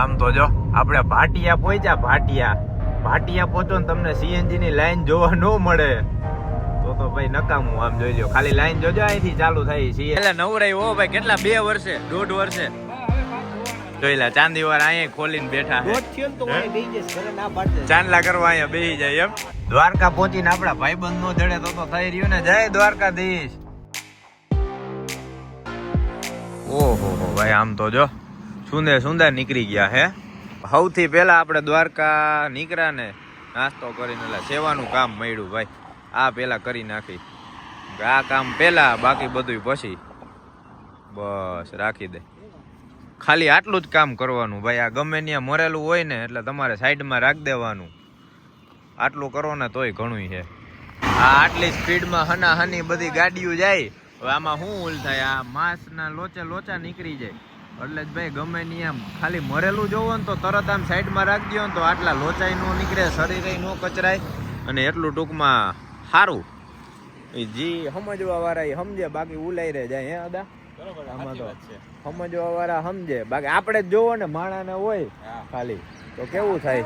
આમ તો જો આપણે ભાટિયા પહોંચ્યા. ભાટિયા પહોંચો ને તમને સીએનજી ની લાઈન જોવા ન મળે તો ભાઈ નકામું. આમ જોઈ લો, ખાલી લાઈન જોજો, અહીંથી ચાલુ થાય છે. એટલે નવરાઈ હો ભાઈ, કેટલા 2 વર્ષે 1.5 વર્ષે જોઈ લે. ચાંદી વાર અહીંયા ખોલીને બેઠા ચાંદલા કરવા અહીંયા બેસી જાય એમ. દ્વારકા પહોંચીને આપડા ભાઈબંધ નો જડે તો થઈ રહ્યું ને. જય દ્વારકાધીશ. ઓહો ભાઈ, આમ તો જો સુંદર નીકળી ગયા હે. સૌથી પેલા આપણે દ્વારકા નીકળ્યા ને નાસ્તો કરીને એટલે સેવાનું કામ મળ્યું ભાઈ. આ પેલા કરી નાખી, આ કામ પેલા, બાકી બધું પછી. બસ રાખી દે, ખાલી આટલું જ કામ કરવાનું ભાઈ. આ ગમે ત્યાં મરેલું હોય ને એટલે તમારે સાઈડમાં રાખી દેવાનું. આટલું કરો ને તોય ઘણું છે. આ આટલી સ્પીડમાં હનાહની બધી ગાડીઓ જાય, હવે આમાં શું ઉલ થાય? આ માંસના લોચા નીકળી જાય. એટલે જ ભાઈ ગમે નહીં, આમ ખાલી મરેલું જોવો ને તો તરત આમ સાઈડમાં રાખી દો ને તો આટલા લોચાઈ નો નીકળે, શરીરે નો કચરાય, અને એટલું ટૂંકમાં સારું. જી સમજવા વાળા એ સમજે, બાકી ઉલાઈ રે જાય. હે અદા આમાં તો સમજવા વાળા સમજે, બાકી આપણે જ જોવો ને માણા ને હોય ખાલી તો કેવું થાય.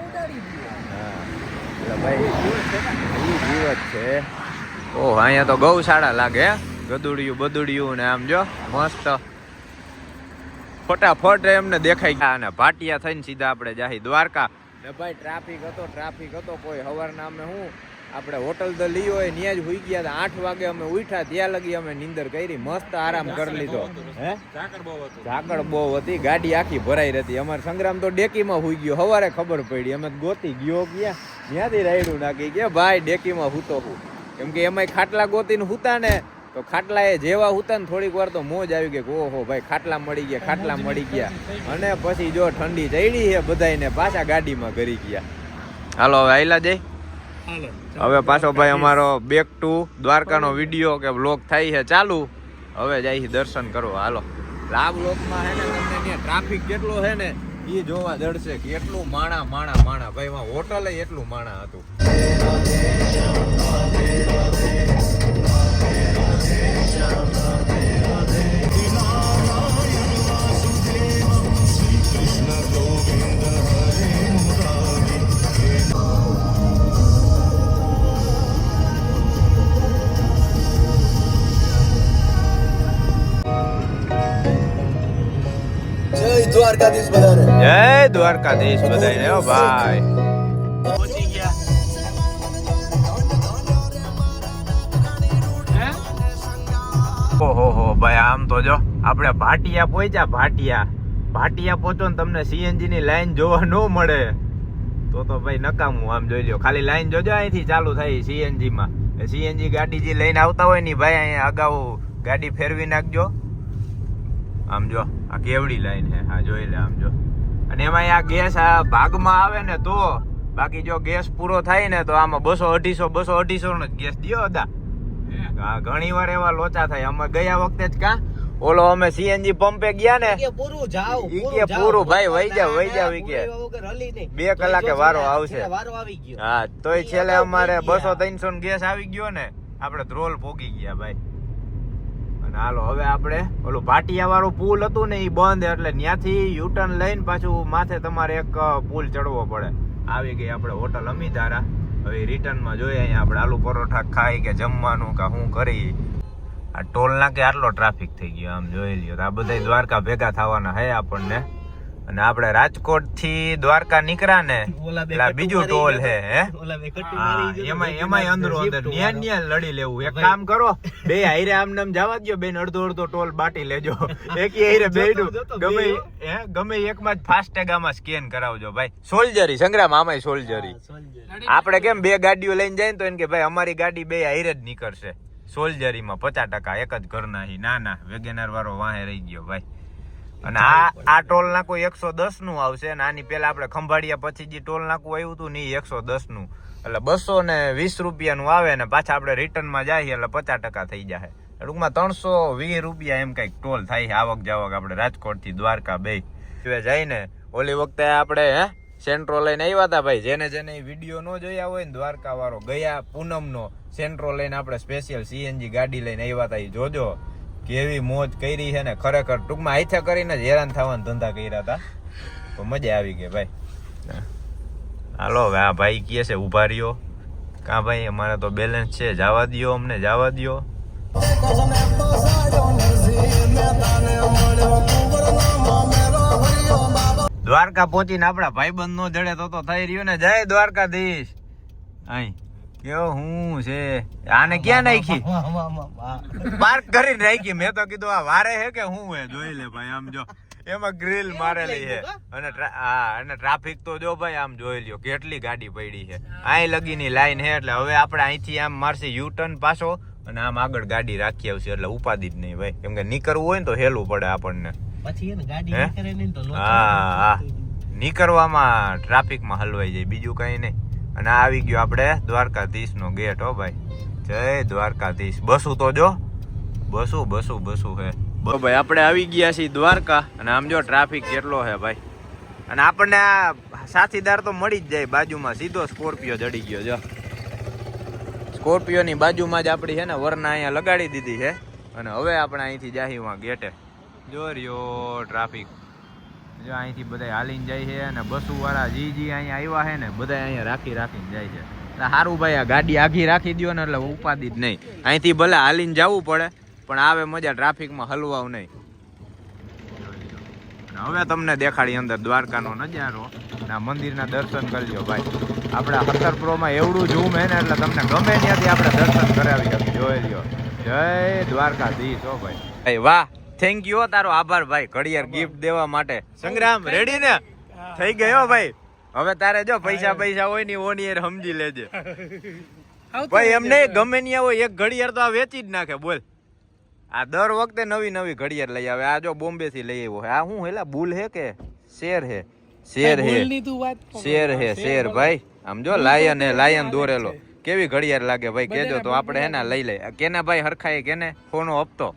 હા એટલે ભાઈ એ જીવત છે. ઓહ, અહીંયા તો ગૌશાળા લાગે, ગદુડિયું ને આમ જો મસ્ત ફટાફટ એમને દેખાઈ ગયા. અને ભાટિયા થઈને સીધા આપણે જાહી દ્વારકા. ને ભાઈ ટ્રાફિક હતો કોઈ સવારના. અમે હું આપણે હોટલ તો લઈ હોય ત્યાં જ હુઈ ગયા હતા. 8 વાગે અમે ઉઠ્યા, ત્યાં લગી અમે નીંદર કરી, મસ્ત આરામ કરી લીધો. હે ઝાકળ બહુ હતી, ગાડી આખી ભરાઈ હતી. અમારે સંગ્રામ તો ડેકીમાં હુઈ ગયો, સવારે ખબર પડી. અમે ગોતી ગયો ગયા, ત્યાંથી રાયડું નાખી કે ભાઈ ડેકીમાં હૂતો હું. કેમ કે એમાં ખાટલા ગોતીને હુતા ને તો ખાટલા એ જેવા હુતા ને થોડીક વાર તો મોજ આવી ગઈ. ઓહો ભાઈ, ખાટલા મળી ગયા. અને પછી જો ઠંડી ચડી છે બધાને, પાછા ગાડીમાં ઘરી ગયા. હાલો હવે આયલા જઈ. હવે પાછો ભાઈ અમારો બેક ટુ દ્વારકાનો વિડીયો કે વ્લોગ થાય છે ચાલુ. હવે જાય દર્શન કરવા. હાલો. આ વ્લોગમાં હે ને તમને ટ્રાફિક કેટલો છે ને એ જોવા જડશે. કેટલું માણા ભાઈ, એમાં હોટલે એટલું માણા હતું. દ્વારકાધીશ બધાને. જય દ્વારકાધીશ બધાને. ઓ ભાઈ પહોંચી ગયા. ઓહો ભાઈ, આમ તો જો આપણે ભાટિયા પહોંચ્યા. ભાટિયા પહોંચો ને તમને સીએનજી ની લાઈન જોવા ન મળે તો ભાઈ નકામું. આમ જોઈ લો, ખાલી લાઈન જોજો, અહીંથી ચાલુ થાય સીએનજી માં. સીએનજી ગાડી જે લઈને આવતા હોય ને ભાઈ, અહીંયા અગાઉ ગાડી ફેરવી નાખજો. આમ જો આ કેવડી લાઈન છે, હા જોઈ લે. આમ જો, અને એમાં આ ગેસ આ ભાગમાં આવે ને તો, બાકી જો ગેસ પૂરો થાય ને તો આમાં 200-250 નો ગેસ દિયો હતા. ઘણી વાર એવા લોચા થાય. અમે ગયા વખતે જ ઓલો અમે સીએનજી પંપે ગયા ને, પૂરું ભાઈ વહી જાવ કે 2 કલાકે વારો આવશે. હા તોય છેલ્લે અમારે 200-300 નો ગેસ આવી ગયો ને, આપણે ધ્રોલ પોગી ગયા ભાઈ. હાલો હવે આપણે ઓલું ભાટિયા વાળું પુલ હતું ને એ બંધ, એટલે ત્યાંથી યુટર્ન લઈને પાછું માથે તમારે એક પુલ ચડવો પડે. આવી ગઈ આપણે હોટલ અમીધારા. હવે રિટર્નમાં જોઈએ અહીંયા આપણે આલુ પરોઠા ખાઈ કે જમવાનું કે શું કરી. આ ટોલ નાકે આટલો ટ્રાફિક થઈ ગયો. આમ જોઈ લ્યો, આ બધા દ્વારકા ભેગા થવાના હે આપણને. અને આપણે રાજકોટ થી દ્વારકા નીકળ્યા ને એટલે બીજું ટોલ હે. એમાં અંદર ન્યા લડી લેવું. એક કામ કરો, બે હાઈરે આમ નામ જવા દો, બેન અડધો ટોલ બાટી લેજો. એક હાઈરે બેડું ગમે એકમાં જ ફાસ્ટેગ આમાં સ્કેન કરાવજો ભાઈ. સોલ્જરી સંગ્રામ, આમાંય સોલ્જરી. આપણે કેમ 2 ગાડીઓ લઈને જાય ને તો એને કે ભાઈ અમારી ગાડી 2 હાઈરે જ નીકળશે. સોલ્જરીમાં 50% એક જ ઘરના. ના વેગેનર વાળો વાહે રહી ગયો ભાઈ. અને આ ટોલ નાકું 110 નું આવશે. અને આની પેલા આપણે ખંભાળિયા પછી જે ટોલ નાકું આવ્યું હતું ને 110 નું, એટલે 220 રૂપિયાનું આવે. ને પાછા આપણે રિટર્નમાં જઈએ એટલે 50% થઈ જાય. ટૂંકમાં 320 રૂપિયા એમ કઈક ટોલ થાય. આવક જાવક આપણે રાજકોટ થી દ્વારકા બે જઈને. ઓલી વખતે આપણે સેન્ટ્રો લઈને આવ્યા હતા ભાઈ. જેને વિડીયો ન જોયા હોય ને દ્વારકા વાળો, ગયા પૂનમ નો સેન્ટ્રો લઈને આપણે સ્પેશિયલ સીએનજી ગાડી લઈને આવ્યા હતા. એ જોજો કેવી મોજ કરી છે ને ખરેખર. ટૂંકમાં હાથે કરીને જ હેરાન થવાના ધંધા કર્યા હતા. તો મજા આવી ગઈ ભાઈ. હાલો હવે આ ભાઈ કહે છે ઊભા રહ્યો. કાં ભાઈ અમારે તો બેલેન્સ છે, જવા દ્યો, અમને જવા દ્યો. દ્વારકા પહોંચીને આપડા ભાઈબંધ નો જડે તો થઈ રહ્યું ને. જય દ્વારકાધીશ. અહીં કેવો હું છે આને ક્યાં નાખી? પાર્ક કરીને રાખી. મેં તો કીધું આ વારે હે કે હું હે જોઈ લે ભાઈ. આમ જો એમાં ગ્રીલ મારેલી છે અને અને ટ્રાફિક તો જો ભાઈ આમ જોઈ લ્યો કેટલી ગાડી પડી છે. અહીં લગીની લાઈન છે એટલે હવે આપણે અહીંથી આમ મારશે યુ ટર્ન પાછો અને આમ આગળ ગાડી રાખી આવશે એટલે ઉપાધિ જ નહીં ભાઈ. કેમ કે નીકળવું હોય ને તો હેલું પડે આપણને. હા નીકળવામાં ટ્રાફિકમાં હલવાઈ જાય બીજું કઈ નહીં. અને આવી ગયો આપણે દ્વારકાધીશ નો ગેટ. હો ભાઈ જય દ્વારકાધીશ. બસું તો જો બસું હે ભાઈ. આપણે આવી ગયા છીએ દ્વારકા અને આમ જો ટ્રાફિક કેટલો છે ભાઈ. અને આપણને આ સાથીદાર તો મળી જ જાય બાજુમાં. સીધો સ્કોર્પિયો જડી ગયો. જો સ્કોર્પિયો ની બાજુમાં જ આપણી છે ને વરના અહીંયા લગાડી દીધી છે. અને હવે આપણે અહીંથી જાહીમાં ગેટે જો રહ્યો ટ્રાફિક. જો અહીંથી બધા હાલીને જાય છે અને બસુ વાળા જી અહીંયા આવ્યા છે ને બધા અહીંયા રાખીને જાય છે. સારું ભાઈ આ ગાડી આઘી રાખી દો ને એટલે ઉપાધિ જ નહીં. અહીંથી ભલે હાલીને જવું પડે પણ આવે મજા ટ્રાફિકમાં હલવાવું નહીં. હવે તમને દેખાડી અંદર દ્વારકાનો નજારો. ના મંદિરના દર્શન કરજો ભાઈ. આપણા 17 પ્રોમાં એવડું ઝૂમ હે ને એટલે તમને ગમે ત્યાંથી આપણે દર્શન કરાવી શકીએ. જોઈ લ્યો જય દ્વારકાધીશ. હો ભાઈ વાહ થેન્ક યુ. તારો આભાર ભાઈ ઘડિયાળ ગિફ્ટ દેવા માટે. સંગ્રામ રેડી ને થઈ ગયો ભાઈ. હવે તારે જો પૈસા હોય ને ઓની યાર સમજી લેજે ભાઈ. એમને ગમે ત્યાં હોય એક ઘડિયાળ તો આ વેચી જ નાખે. બોલ આ દર વખતે નવી ઘડિયાળ લઈ આવે. આ જો બોમ્બે થી લઈ આવ્યો. આ શું હેલા બુલ હે કે શેર હે? શેર ભાઈ. આમ જો લાયન હે, લાયન દોરેલો. કેવી ઘડિયાળ લાગે ભાઈ કેજો તો આપણે હે ને લઈ લઈએ. કેને ભાઈ હરખાય કેને ફોનો હપ્તો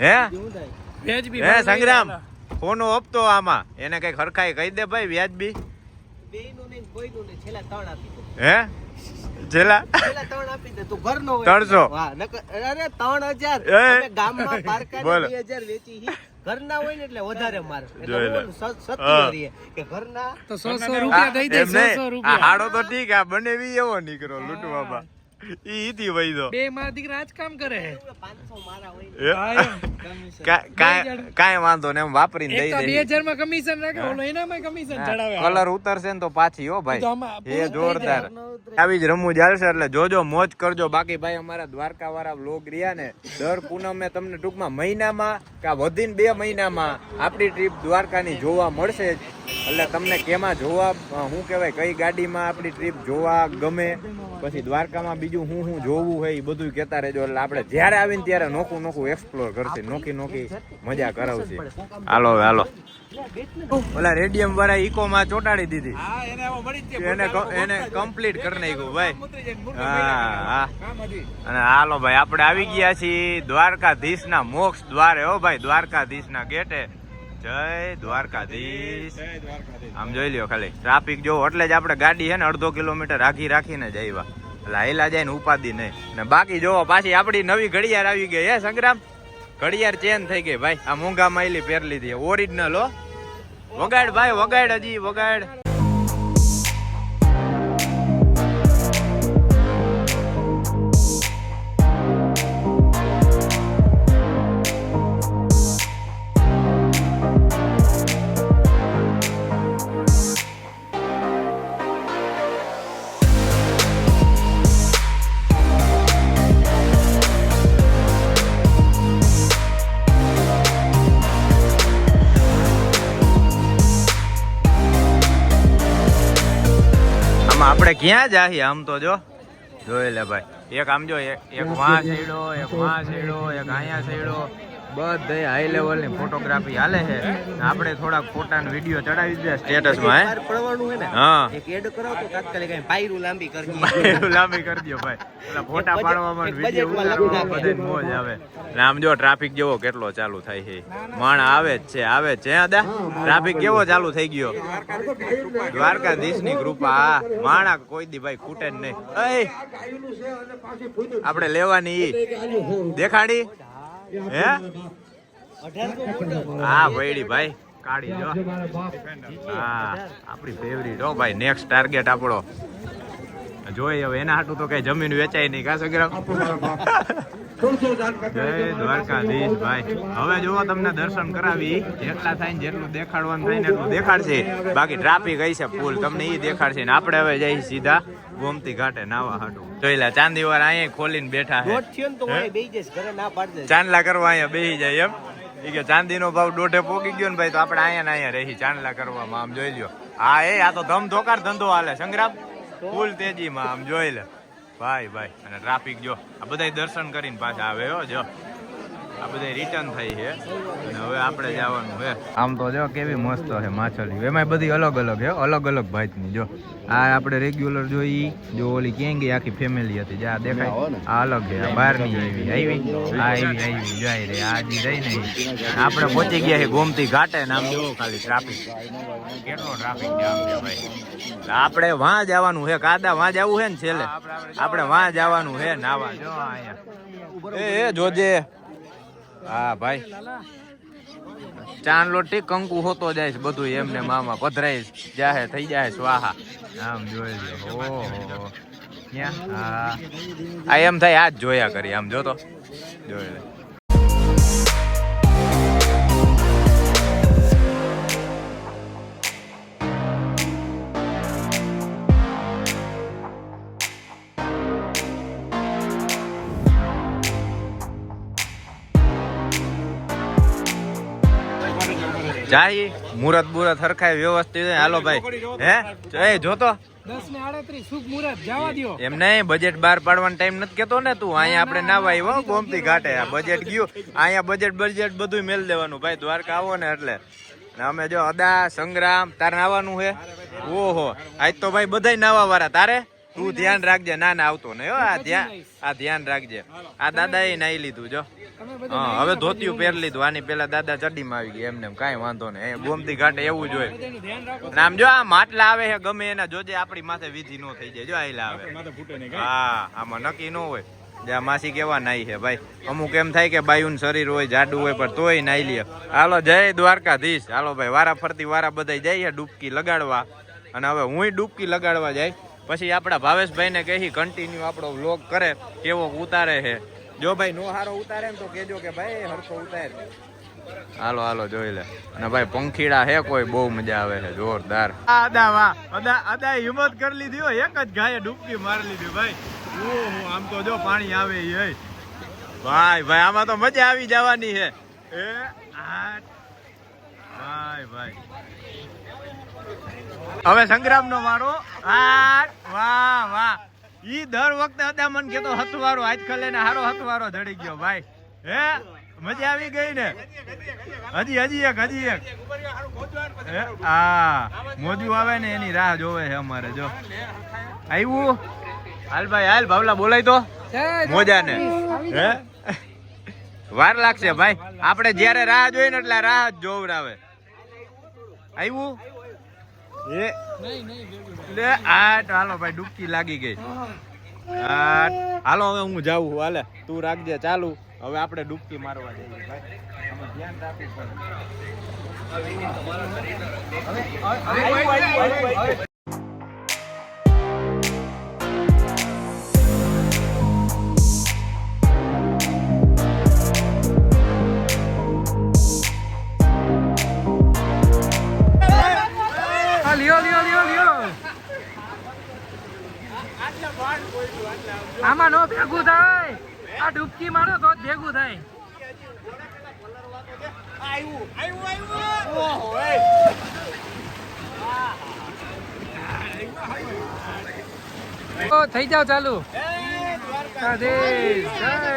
હે સંગ્રામ? ફોનો હપ્તો આમાં એને કઈક હરખાય કહી દે ભાઈ. વ્યાજબી હે છેલ્લા 300 ગામમાં પારકા 2000 વેચી ઘરના હોય ને એટલે વધારે માર. ઘરના તો 100 રૂપિયા દઈ દે. 100 રૂપિયા હાડો તો ઠીક. આ બનેવી એવો નીકળો લૂંટવા બા. ઈથી વઈ દો. બે મારા દીકરા આજ કામ કરે છે. 500 મારા હોય. કાઈ વાંધો ને એમ વાપરીને દઈ દે. 2000 માં કમિશન રાખે ઓલો એનામાં કમિશન ચડાવે. કલર ઉતરશે ને તો પાછી હો ભાઈ એ જોરદાર. આવી જ રમવું ચાલશે એટલે જોજો મોજ કરજો. બાકી ભાઈ અમારા દ્વારકા વાળા વ્લોગ રહ્યા ને દર પૂનમે તમને ટૂંકમાં મહિનામાં કે વધીને 2 મહિનામાં આપણી ટ્રીપ દ્વારકાની જોવા મળશે જ. એટલે તમને કેમાં જોવા શું કહેવાય કઈ ગાડીમાં આપણી ટ્રીપ જોવા ગમે પછી દ્વારકામાં બીજું હું જોવું હોય એ બધું કહેતા રહેજો. એટલે આપણે જ્યારે આવીને ત્યારે નોખું એક્સપ્લોર કરશે. નોખી મજા કરાવશે. હાલો ઓલા રેડિયમ વાળા ઇકો માં ચોટાડી દીધી. એને કમ્પ્લીટ કરી નાખ્યું ભાઈ. હા અને હાલો ભાઈ આપણે આવી ગયા છીએ દ્વારકાધીશ ના મોક્ષ દ્વારે. હો ભાઈ દ્વારકાધીશ ના ગેટે. જય દ્વારકાધીશ. આમ જોઈ લ્યો ખાલી ટ્રાફિક જોવો એટલે જ આપણે ગાડી છે ને 1/2 કિલોમીટર રાખીને જઈવા એટલે હાઈલા જાય ને ઉપાધિ નહીં. ને બાકી જોવો પાછી આપડી નવી ઘડિયાળ આવી ગઈ. હે સંગ્રામ ઘડિયાળ ચેન્જ થઈ ગઈ ભાઈ. આ મોંઘા માઇલી પહેર લીધી ઓરિજિનલ. હો વગાડ ભાઈ વગાડ, હજી વગાડ. આપણે ક્યાં જાહી? આમ તો જોઈ લે ભાઈ. એક આમ જો એક વાં સૈડો, એક વાં સૈડો, એક અહીંયા સૈડો. બધે હાઈ લેવલ ની ફોટોગ્રાફી હાલે છે. આપણે થોડાક ફોટા ને વિડીયો ચડાવી દે સ્ટેટસ માં. પડવાનું હે ને હા એક એડ કરાવ તો તાત્કાલિક પાયરું લાંબી કરજો. લાંબી કરજો ભાઈ. એટલે ફોટા પાડવામાં વિડીયો ઉતારવામાં બધે મોજ આવે. અને આમ જો ટ્રાફિક જેવો કેટલો ચાલુ થાય છે. માણ આવે જ છે. આદા ટ્રાફિક કેવો ચાલુ થઈ ગયો. દ્વારકાધીશ ની કૃપા. હા માણા કોઈ દી ભાઈ ખૂટે જ નહીં. આપણે લેવાની દેખાડી હે? હા ભાઈ ભાઈ કાઢી જો હા આપણી ફેવરિટ હો ભાઈ નેક્સ્ટ ટાર્ગેટ આપણો જોઈએ હવે એના હાટું તો કઈ જમીન વેચાય નહીં કા સંગ્રામ જય દ્વારકાધીશ ભાઈ હવે જુઓ તમને દર્શન કરાવી જેટલા થાય ને જેટલું દેખાડવાનું થાય ને એટલું દેખાડશે બાકી ટ્રાફિક હઈ છે ફૂલ તમને એ દેખાડશે ને આપણે હવે જઈએ સીધા ગોમતી ઘાટે નાવા હાટું જોઈ લે ચાંદી વાળા અહીંયા ખોલીને બેઠા છે ચાંદલા કરવા અહીંયા બેસી જાય એમ એ કે ચાંદીનો ભાવ દોઢે પોકી ગયો ને ભાઈ તો આપણે અહીંયા ને અહીંયા રહી ચાંદલા કરવામાં આમ જોઈ લ્યો હા એ આ તો ધમ ધોકાર ધંધો હાલે સંગ્રામ ફૂલ તેજીમાં આમ જોઈ લે ભાઈ ભાઈ અને ટ્રાફિક જો આ બધા દર્શન કરીને પાછા આવે હો જો આ બધા રિટર્ન થઈ છે અને હવે આપણે જવાનું છે આમ તો જો કેવી મસ્ત છે માછલી એમાં બધી અલગ અલગ છે અલગ અલગ ભાતની જો આ આપણે રેગ્યુલર જોઈ જો ઓલી ક્યાં ગઈ આખી ફેમિલી હતી જે આ દેખાય આ અલગ છે આ બહારની આવી જાય રે આ જી રહી નહીં આપણે પહોંચી ગયા છે ગોમતી ઘાટે ને આમ જોવો ખાલી ટ્રાફિક કેટલો ટ્રાફિક જામ છે ભાઈ આપણે વાં જવાનું છે કાદા વાં જવું છે ને છેલ્લે આપણે વાં જવાનું છે નાવા જો અહીંયા એ જોજે હા ભાઈ ચાંદલો ટીક કંકુ હોતો જાય છે બધું એમને મામા પધરાઈ જાહે થઈ જાય સ્વાહા આમ જોઈ લો ઓહો ક્યાં હા આ એમ થાય આજ જોયા કરી આમ જોતો જોઈ લે જાય મુરત બુરત હરખાય વ્યવસ્થિત હાલો ભાઈ હે એ જોતો 10:38 શુભ મુહૂર્ત જવા દ્યો એમ નહીં બજેટ બહાર પાડવાનો ટાઈમ નથી કેતો ને તું અહીંયા આપણે નાવા આવ્યો ગોમતી ઘાટે આ બજેટ ગયું અહીંયા બજેટ બધું મેલ દેવાનું ભાઈ દ્વારકા આવો ને એટલે અમે જો અદા સંગ્રામ તારે નાવાનું છે ઓહો આજ તો ભાઈ બધાય નાવા વાળા તારે તું ધ્યાન રાખજે ના આવતો ને આ ધ્યાન રાખજે આ દાદા એ નાઈ લીધું જો હા હવે ધોતિયું પહેરી લીધું આની પેલા દાદા ચડ્ડીમાં આવી ગયા એમને કાંઈ વાંધો નહીં ગોમતી ઘાટે એવું જોઈએ આમ જો આ માટલા આવે છે ગમે એના જોજે આપણી માથે વિધિ નો થઈ જાય જો આયલા આવે હા આમાં નક્કી ન હોય જ્યાં માસી કેવા નાઈ છે ભાઈ અમુક એમ થાય કે બાયુનું શરીર હોય જાડું હોય પણ તોય નાઈ લે હાલો જય દ્વારકાધીશ હાલો ભાઈ વારા ફરતી વારા બધા જઈએ ડૂબકી લગાડવા અને હવે હું ડૂબકી લગાડવા જાય પછી આપણા ભાવેશભાઈ ને કહી કન્ટિન્યુ આપણો વ્લોગ કરે કેવો ઉતારે છે જો ભાઈ નો હારો ઉતારે ને તો કેજો કે ભાઈ હરખો ઉતાર હાલો હાલો જોઈ લે અને ભાઈ પંખીડા હે કોઈ બહુ મજા આવે છે જોરદાર અદા વાહ અદા હિંમત કરી લીધી હો એક જ ગાયે ડૂબકી મારી લીધી ભાઈ ઓહો આમ તો જો પાણી આવે એ ભાઈ ભાઈ આમાં તો મજા આવી જવાની છે એ ભાઈ ભાઈ હવે સંગ્રામ નો વારો વાહ વાહ ઈ દર વખતે અદા મન કેતો હતવારો આજ કલે ને હારો હતવારો ધડી ગયો ભાઈ હે મજા આવી ગઈ ને હજી એક હા મોજું આવે ને એની રાહ જોવે છે અમારે જો આવ્યું હાલ ભાઈ હાલ ભાવલા બોલાય તો મોજા ને હે વાર લાગશે ભાઈ આપણે જયારે રાહ જોઈ ને એટલે રાહ જ જોવડાવે આવ્યું એ લે હાલો ભાઈ ડૂબકી લાગી ગઈ હાલો હવે હું જાઉં હાલે તું રાખજે ચાલુ હવે આપણે ડૂબકી મારવા જઈએ ભાઈ આમાં ધ્યાન રાખવું પડે આમાં નો ભેગું થાય આ ડૂબકી મારો તો ભેગું થાય થઈ જાવ ચાલુ જય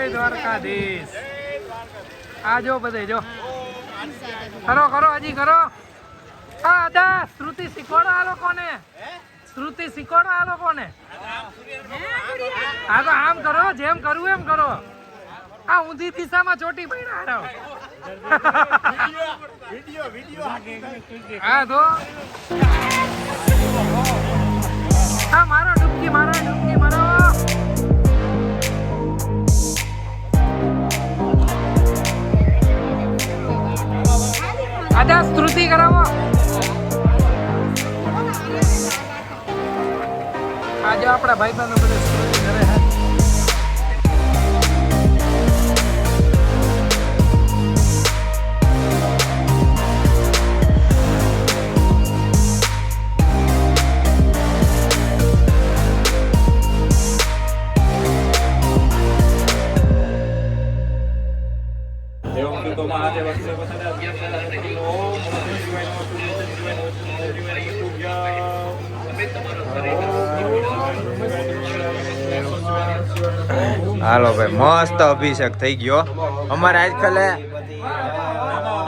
દ્વારકાધીશ આ જો બધે જો કરો હજી કરો હા અદા શ્રુતિ શીખવાડો આ લોકોને શ્રુતિ શીખવાડો આ લોકોને હા તો આમ કરો જેમ કરવું એમ કરો આ ઊંધી દિશામાં ચોટી પડ્યા હા તો હા મારો ડૂબકી મારો આજા સ્તુતિ કરાવો. આજે આપણા ભાઈબંધો બધે સ્તુતિ કરે છે. હાલો ભાઈ મસ્ત અભિષેક થઈ ગયો અમારે આજકાલે.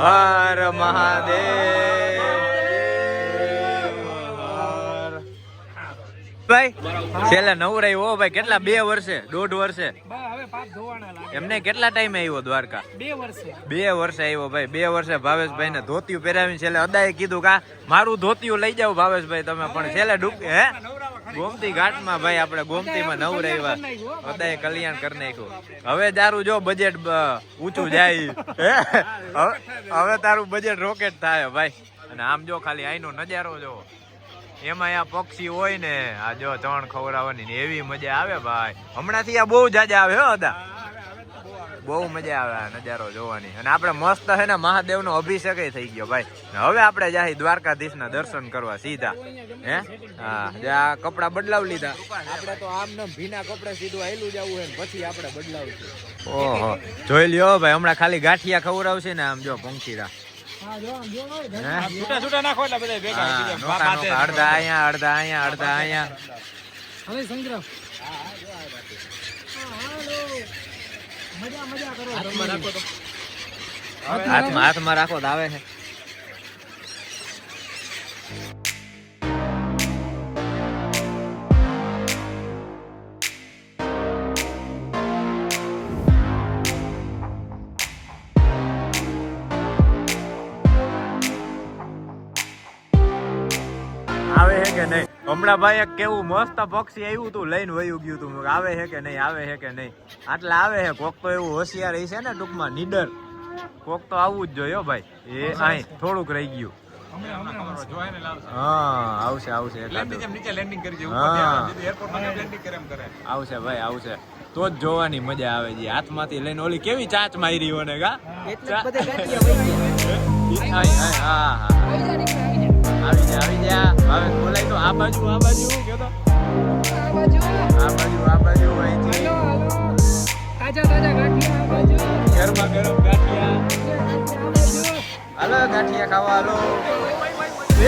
હર મહાદેવ. ભાઈ છેલ્લે નવરાઈ હો ભાઈ. કેટલા 2 વર્ષે 1.5 વર્ષે હવે પાપ ધોવાના લાગે. એમને કેટલા ટાઈમે આવ્યો દ્વારકા? 2 વર્ષે. 2 વર્ષે આવ્યો ભાઈ. 2 વર્ષે ભાવેશભાઈ ને ધોતિયું પહેરાવીને છેલ્લે અદાએ કીધું કા મારું ધોતિયું લઈ જાવ ભાવેશભાઈ તમે. પણ છેલ્લે હે ગોમતી ઘાટમાં ભાઈ આપણે ગોમતીમાં નવરાવ્યા. અદાએ કલ્યાણ કરી નાખ્યું. હવે તારું જો બજેટ ઊંચું જાય. હવે તારું બજેટ રોકેટ થાય ભાઈ. અને આમ જો ખાલી આઈનો નજારો જો. એમાં આ પક્ષી હોય ને આ જો ચણ ખવડાવવાની ને એવી મજા આવે ભાઈ. હમણાંથી આ બહુ જાજા આવે હો અદા. બહુ મજા આવે આ નજારો જોવાની. અને આપણે મસ્ત છે ને મહાદેવનો અભિષેક થઈ ગયો ભાઈ. હવે આપણે જાય દ્વારકાધીશના દર્શન કરવા સીધા. હે હા આ કપડા બદલાવ લીધા આપણે તો આમ ને ભીના કપડે સીધું આયલું જવું હોય ને પછી આપણે બદલાવશું. ઓહો જોઈ લ્યો ભાઈ હમણાં ખાલી ગાંઠિયા ખવડાવશે ને આમ જો પંખીડા. છૂટા નાખો એટલે બધા ભેગા અડધા અહીંયા અડધા અહીંયા અડધા અહીંયા. હવે સંગ્રહ. મજા કરો. હાથમાં રાખો તો આવે છે. આવે છે કે નહીં? હમણાં ભાઈ એક કેવું મસ્ત પક્ષી આવ્યું તું લઈને વયું ગયું તું. આવે છે કે નહીં આવે છે કે નહીં? આટલા આવે છે. કોક તો એવું હોશિયાર છે ને ટૂંકમાં નીડર. કોક તો આવવું જ જોઈએ ભાઈ. એ અહીં થોડુંક રહી ગયું. હા આવશે આવશે આવશે ભાઈ આવશે. તો જ જોવાની મજા આવે છે. હાથમાંથી લઈને ઓલી કેવી ચાચ મારી હોય ને કા. હા આવી જા હવે બોલાય તો આ બાજુ કેતો આ બાજુ અહીંથી તાજા ગાંઠિયા આ બાજુ. ગરમા ગરમ ગાંઠિયા. હાલો ગાંઠિયા ખાવા હાલો. એ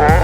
આ